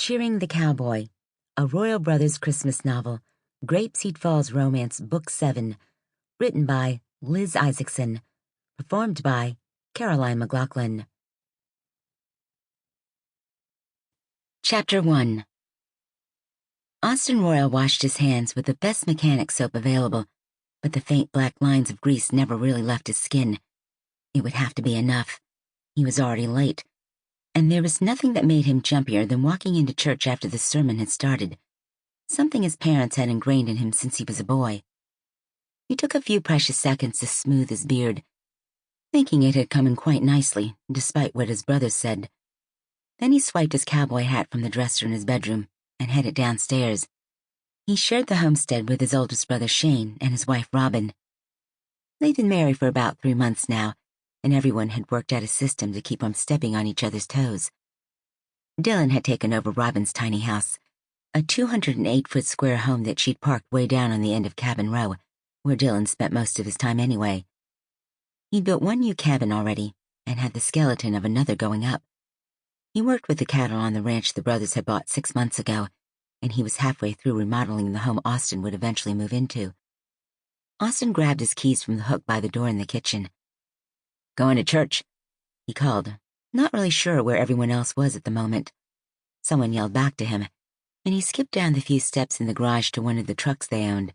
Cheering the Cowboy, a Royal Brothers Christmas novel, Grapeseed Falls Romance, Book 7, written by Liz Isaacson, performed by Caroline Mclaughlin. Chapter 1. Austin Royal washed his hands with the best mechanic soap available, but the faint black lines of grease never really left his skin. It would have to be enough. He was already late, and there was nothing that made him jumpier than walking into church after the sermon had started, something his parents had ingrained in him since he was a boy. He took a few precious seconds to smooth his beard, thinking it had come in quite nicely, despite what his brothers said. Then he swiped his cowboy hat from the dresser in his bedroom and headed downstairs. He shared the homestead with his oldest brother Shane and his wife Robin. They'd been married for about 3 months now, and everyone had worked out a system to keep them stepping on each other's toes. Dylan had taken over Robin's tiny house, a 208-foot square home that she'd parked way down on the end of Cabin Row, where Dylan spent most of his time anyway. He'd built one new cabin already, and had the skeleton of another going up. He worked with the cattle on the ranch the brothers had bought 6 months ago, and he was halfway through remodeling the home Austin would eventually move into. Austin grabbed his keys from the hook by the door in the kitchen. "Going to church," he called, not really sure where everyone else was at the moment. Someone yelled back to him, and he skipped down the few steps in the garage to one of the trucks they owned.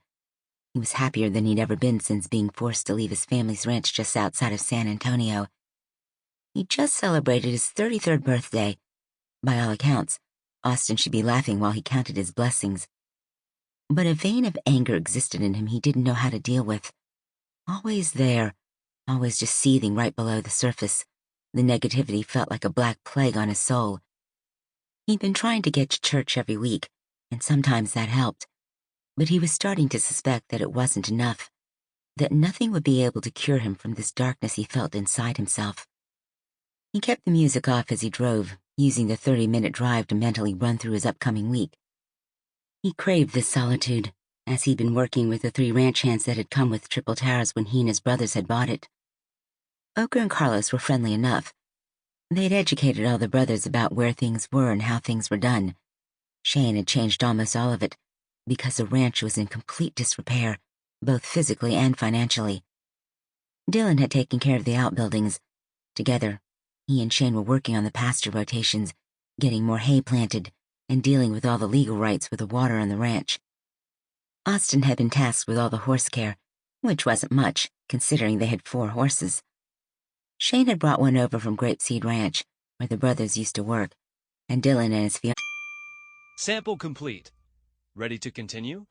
He was happier than he'd ever been since being forced to leave his family's ranch just outside of San Antonio. He just celebrated his 33rd birthday. By all accounts, Austin should be laughing while he counted his blessings. But a vein of anger existed in him he didn't know how to deal with. Always there, always just seething right below the surface. The negativity felt like a black plague on his soul. He'd been trying to get to church every week, and sometimes that helped. But he was starting to suspect that it wasn't enough, that nothing would be able to cure him from this darkness he felt inside himself. He kept the music off as he drove, using the 30-minute drive to mentally run through his upcoming week. He craved this solitude, as he'd been working with the 3 ranch hands that had come with Triple Towers when he and his brothers had bought it. Oker and Carlos were friendly enough. They'd educated all the brothers about where things were and how things were done. Shane had changed almost all of it, because the ranch was in complete disrepair, both physically and financially. Dylan had taken care of the outbuildings. Together, he and Shane were working on the pasture rotations, getting more hay planted, and dealing with all the legal rights with the water on the ranch. Austin had been tasked with all the horse care, which wasn't much, considering they had 4 horses. Shane had brought one over from Grapeseed Ranch, where the brothers used to work, and Dylan and his fiancée. Sample complete. Ready to continue?